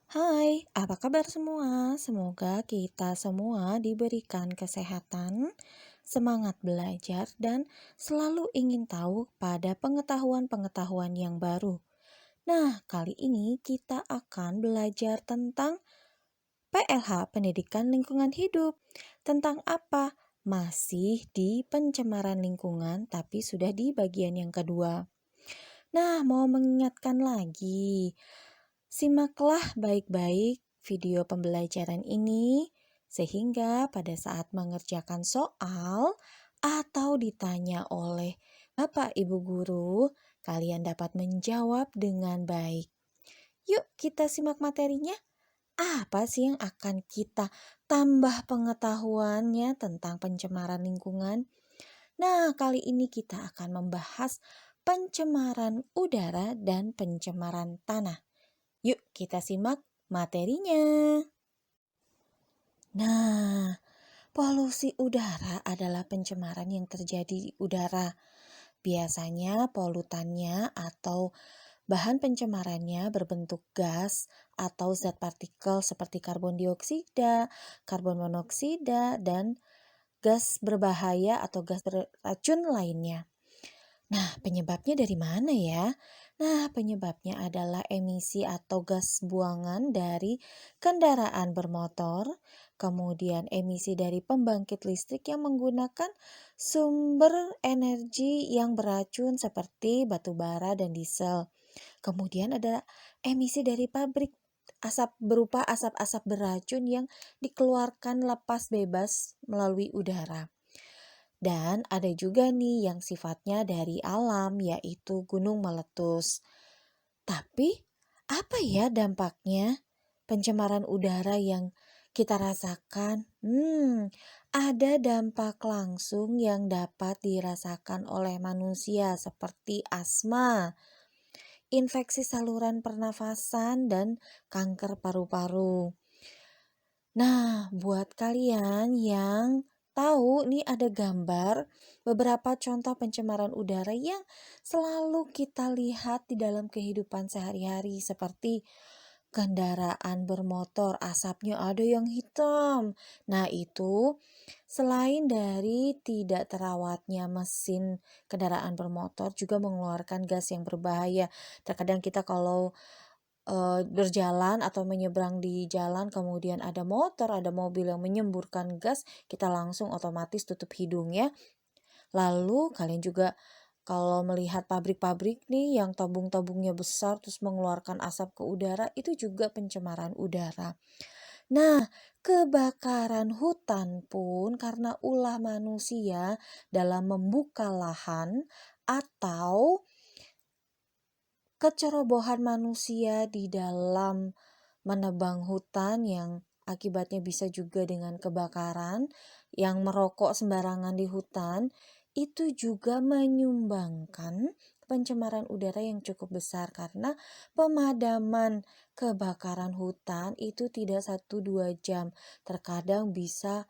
Hai, apa kabar semua? Semoga kita semua diberikan kesehatan, semangat belajar, dan selalu ingin tahu pada pengetahuan-pengetahuan yang baru. Nah, kali ini kita akan belajar tentang PLH, Pendidikan Lingkungan Hidup. Tentang apa? Masih di pencemaran lingkungan, tapi sudah di bagian yang kedua. Nah, mau mengingatkan lagi, simaklah baik-baik video pembelajaran ini sehingga pada saat mengerjakan soal atau ditanya oleh Bapak Ibu guru, kalian dapat menjawab dengan baik. Yuk kita simak materinya. Apa sih yang akan kita tambah pengetahuannya tentang pencemaran lingkungan? Nah, kali ini kita akan membahas pencemaran udara dan pencemaran tanah. Yuk kita simak materinya. Nah, polusi udara adalah pencemaran yang terjadi di udara. Biasanya polutannya atau bahan pencemarannya berbentuk gas atau zat partikel seperti karbon dioksida, karbon monoksida, dan gas berbahaya atau gas beracun lainnya. Nah, penyebabnya dari mana ya? Nah, penyebabnya adalah emisi atau gas buangan dari kendaraan bermotor, kemudian emisi dari pembangkit listrik yang menggunakan sumber energi yang beracun seperti batu bara dan diesel. Kemudian ada emisi dari pabrik, asap berupa asap-asap beracun yang dikeluarkan lepas bebas melalui udara. Dan ada juga nih yang sifatnya dari alam, yaitu gunung meletus. Tapi apa ya dampaknya pencemaran udara yang kita rasakan? Ada dampak langsung yang dapat dirasakan oleh manusia seperti asma, infeksi saluran pernafasan, dan kanker paru-paru. Nah, buat kalian yang tahu nih ada gambar beberapa contoh pencemaran udara yang selalu kita lihat di dalam kehidupan sehari-hari seperti kendaraan bermotor, asapnya ada yang hitam. Nah, itu selain dari tidak terawatnya mesin kendaraan bermotor juga mengeluarkan gas yang berbahaya. Terkadang kita kalau berjalan atau menyeberang di jalan kemudian ada motor, ada mobil yang menyemburkan gas, kita langsung otomatis tutup hidung ya. Lalu kalian juga kalau melihat pabrik-pabrik nih yang tabung-tabungnya besar terus mengeluarkan asap ke udara, itu juga pencemaran udara. Nah, kebakaran hutan pun karena ulah manusia dalam membuka lahan atau kecerobohan manusia di dalam menebang hutan yang akibatnya bisa juga dengan kebakaran, yang merokok sembarangan di hutan, itu juga menyumbangkan pencemaran udara yang cukup besar karena pemadaman kebakaran hutan itu tidak 1-2 jam, terkadang bisa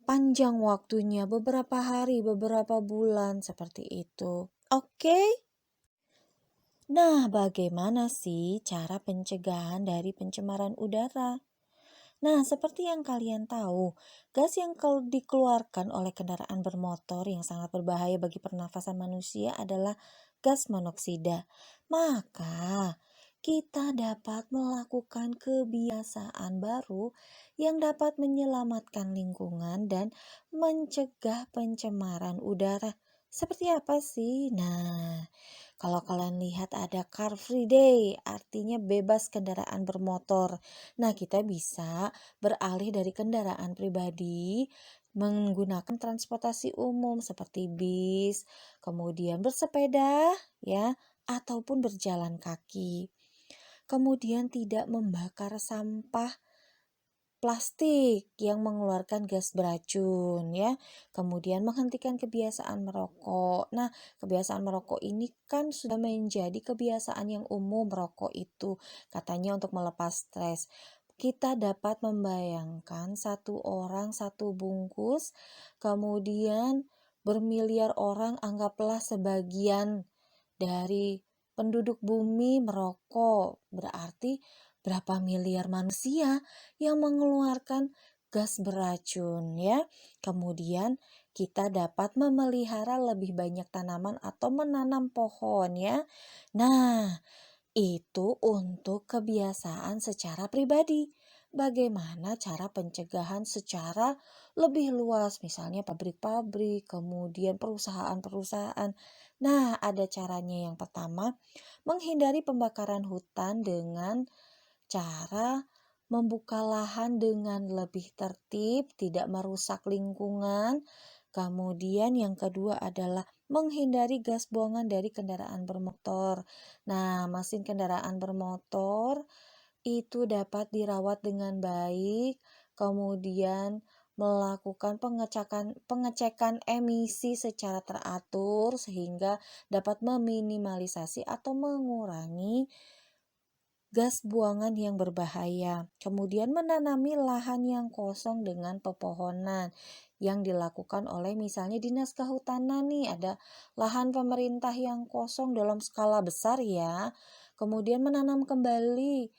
panjang waktunya beberapa hari, beberapa bulan seperti itu. Oke? Nah, bagaimana sih cara pencegahan dari pencemaran udara? Nah, seperti yang kalian tahu, gas yang dikeluarkan oleh kendaraan bermotor yang sangat berbahaya bagi pernafasan manusia adalah gas monoksida. Maka, kita dapat melakukan kebiasaan baru yang dapat menyelamatkan lingkungan dan mencegah pencemaran udara. Seperti apa sih? Nah, kalau kalian lihat ada Car Free Day, artinya bebas kendaraan bermotor. Nah, kita bisa beralih dari kendaraan pribadi menggunakan transportasi umum seperti bis, kemudian bersepeda ya, ataupun berjalan kaki. Kemudian tidak membakar sampah plastik yang mengeluarkan gas beracun ya. Kemudian menghentikan kebiasaan merokok. Nah, kebiasaan merokok ini kan sudah menjadi kebiasaan yang umum, merokok itu katanya untuk melepas stres. Kita dapat membayangkan satu orang satu bungkus, kemudian bermiliar orang anggaplah sebagian dari penduduk bumi merokok. Berarti berapa miliar manusia yang mengeluarkan gas beracun ya. Kemudian kita dapat memelihara lebih banyak tanaman atau menanam pohon ya. Nah, itu untuk kebiasaan secara pribadi. Bagaimana cara pencegahan secara lebih luas, misalnya pabrik-pabrik, kemudian perusahaan-perusahaan. Nah, ada caranya. Yang pertama, menghindari pembakaran hutan dengan cara membuka lahan dengan lebih tertib, tidak merusak lingkungan. Kemudian yang kedua adalah menghindari gas buangan dari kendaraan bermotor. Nah, mesin kendaraan bermotor itu dapat dirawat dengan baik, kemudian melakukan pengecekan emisi secara teratur sehingga dapat meminimalisasi atau mengurangi gas buangan yang berbahaya. Kemudian menanami lahan yang kosong dengan pepohonan yang dilakukan oleh misalnya Dinas Kehutanan nih, ada lahan pemerintah yang kosong dalam skala besar ya. Kemudian menanam kembali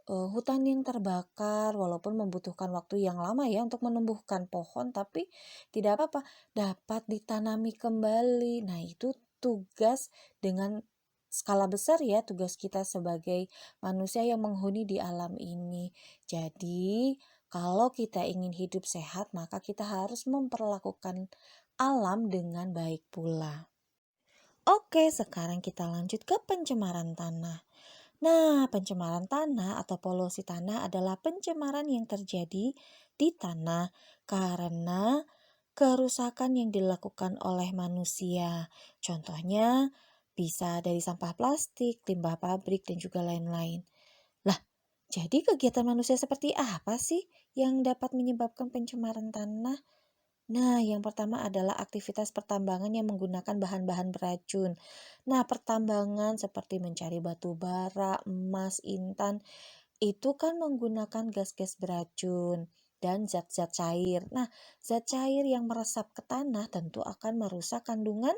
hutan yang terbakar walaupun membutuhkan waktu yang lama ya untuk menumbuhkan pohon, tapi tidak apa-apa, dapat ditanami kembali. Nah, itu tugas dengan skala besar ya, tugas kita sebagai manusia yang menghuni di alam ini. Jadi, kalau kita ingin hidup sehat, maka kita harus memperlakukan alam dengan baik pula. Oke, sekarang kita lanjut ke pencemaran tanah. Nah, pencemaran tanah atau polusi tanah adalah pencemaran yang terjadi di tanah karena kerusakan yang dilakukan oleh manusia. Contohnya bisa dari sampah plastik, limbah pabrik, dan juga lain-lain. Lah, jadi kegiatan manusia seperti apa sih yang dapat menyebabkan pencemaran tanah? Nah, yang pertama adalah aktivitas pertambangan yang menggunakan bahan-bahan beracun. Nah, pertambangan seperti mencari batu bara, emas, intan, itu kan menggunakan gas-gas beracun dan zat-zat cair. Nah, zat cair yang meresap ke tanah tentu akan merusak kandungan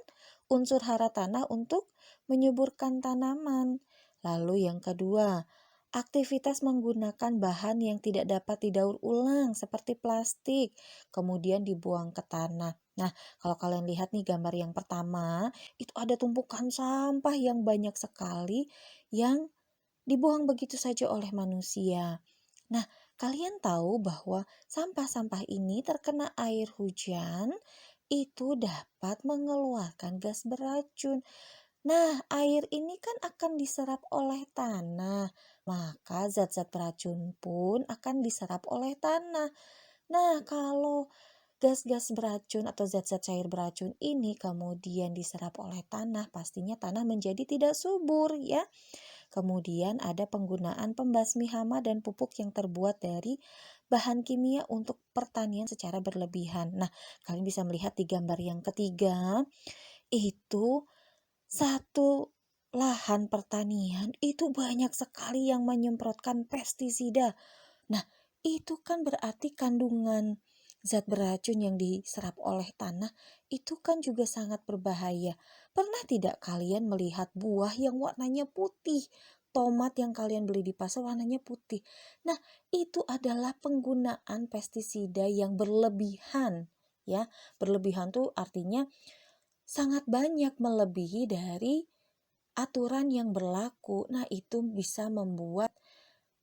unsur hara tanah untuk menyuburkan tanaman. Lalu yang kedua, aktivitas menggunakan bahan yang tidak dapat didaur ulang seperti plastik, kemudian dibuang ke tanah. Nah, kalau kalian lihat nih gambar yang pertama, itu ada tumpukan sampah yang banyak sekali yang dibuang begitu saja oleh manusia. Nah, kalian tahu bahwa sampah-sampah ini terkena air hujan itu dapat mengeluarkan gas beracun. Nah, air ini kan akan diserap oleh tanah, maka zat-zat beracun pun akan diserap oleh tanah. Nah, kalau gas-gas beracun atau zat-zat cair beracun ini kemudian diserap oleh tanah, pastinya tanah menjadi tidak subur ya. Kemudian ada penggunaan pembasmi hama dan pupuk yang terbuat dari bahan kimia untuk pertanian secara berlebihan. Nah, kalian bisa melihat di gambar yang ketiga, itu satu lahan pertanian itu banyak sekali yang menyemprotkan pestisida. Nah, itu kan berarti kandungan zat beracun yang diserap oleh tanah itu kan juga sangat berbahaya. Pernah tidak kalian melihat buah yang warnanya putih? Tomat yang kalian beli di pasar warnanya putih. Nah, itu adalah penggunaan pestisida yang berlebihan, ya. Berlebihan tuh artinya sangat banyak, melebihi dari aturan yang berlaku. Nah, itu bisa membuat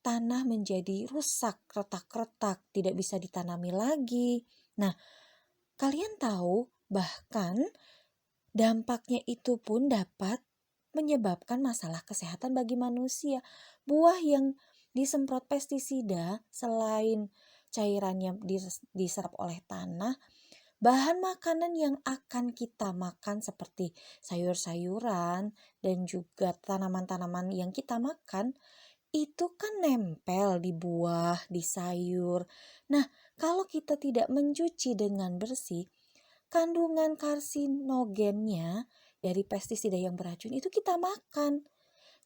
tanah menjadi rusak, retak-retak, tidak bisa ditanami lagi. Nah, kalian tahu bahkan dampaknya itu pun dapat menyebabkan masalah kesehatan bagi manusia. Buah yang disemprot pestisida selain cairannya diserap oleh tanah, bahan makanan yang akan kita makan seperti sayur-sayuran dan juga tanaman-tanaman yang kita makan itu kan nempel di buah, di sayur. Nah, kalau kita tidak mencuci dengan bersih, kandungan karsinogennya dari pestisida yang beracun itu kita makan.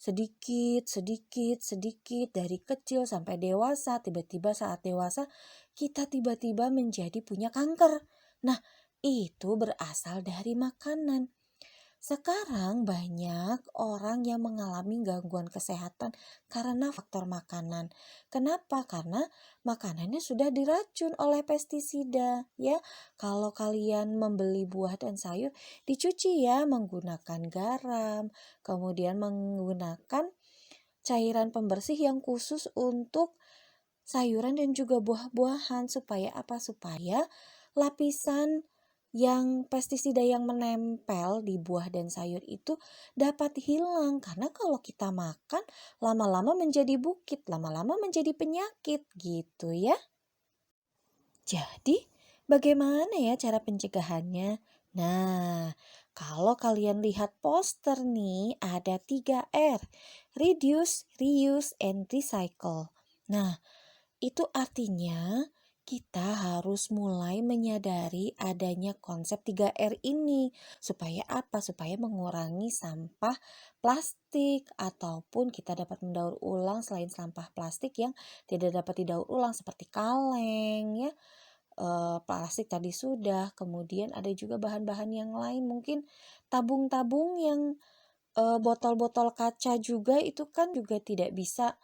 Sedikit, sedikit, sedikit dari kecil sampai dewasa, tiba-tiba saat dewasa kita tiba-tiba menjadi punya kanker. Nah, itu berasal dari makanan. Sekarang banyak orang yang mengalami gangguan kesehatan karena faktor makanan. Kenapa? Karena makanannya sudah diracun oleh pestisida, ya. Kalau kalian membeli buah dan sayur, dicuci ya menggunakan garam, kemudian menggunakan cairan pembersih yang khusus untuk sayuran dan juga buah-buahan. Supaya apa? Supaya lapisan yang pestisida yang menempel di buah dan sayur itu dapat hilang. Karena kalau kita makan lama-lama menjadi bukit, lama-lama menjadi penyakit gitu ya. Jadi bagaimana ya cara pencegahannya? Nah, kalau kalian lihat poster nih ada 3R, reduce, reuse, and recycle. Nah, itu artinya kita harus mulai menyadari adanya konsep 3R ini. Supaya apa? Supaya mengurangi sampah plastik ataupun kita dapat mendaur ulang selain sampah plastik yang tidak dapat didaur ulang seperti kaleng ya. Plastik tadi sudah, kemudian ada juga bahan-bahan yang lain mungkin tabung-tabung yang botol-botol kaca juga itu kan juga tidak bisa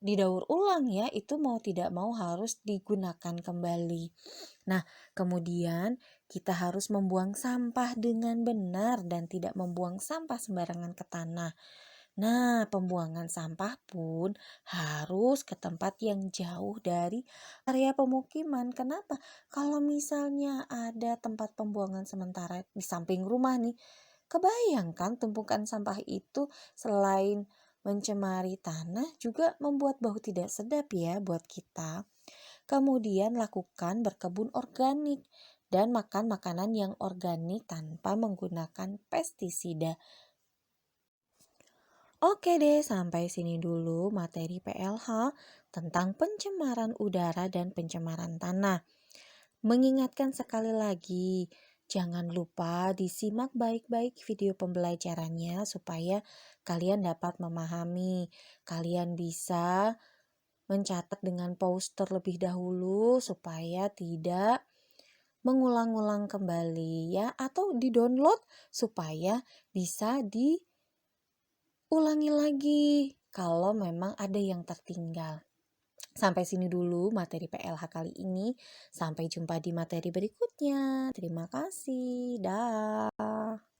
didaur ulang ya, itu mau tidak mau harus digunakan kembali. Nah, kemudian kita harus membuang sampah dengan benar dan tidak membuang sampah sembarangan ke tanah. Nah, pembuangan sampah pun harus ke tempat yang jauh dari area pemukiman. Kenapa? Kalau misalnya ada tempat pembuangan sementara di samping rumah nih, kebayangkan tumpukan sampah itu selain mencemari tanah juga membuat bau tidak sedap ya buat kita. Kemudian lakukan berkebun organik dan makan makanan yang organik tanpa menggunakan pestisida. Oke deh, sampai sini dulu materi PLH tentang pencemaran udara dan pencemaran tanah. Mengingatkan sekali lagi, jangan lupa disimak baik-baik video pembelajarannya supaya kalian dapat memahami. Kalian bisa mencatat dengan pause terlebih dahulu supaya tidak mengulang-ulang kembali ya, atau di-download supaya bisa ulangi lagi kalau memang ada yang tertinggal. Sampai sini dulu materi PLH kali ini. Sampai jumpa di materi berikutnya. Terima kasih. Dah.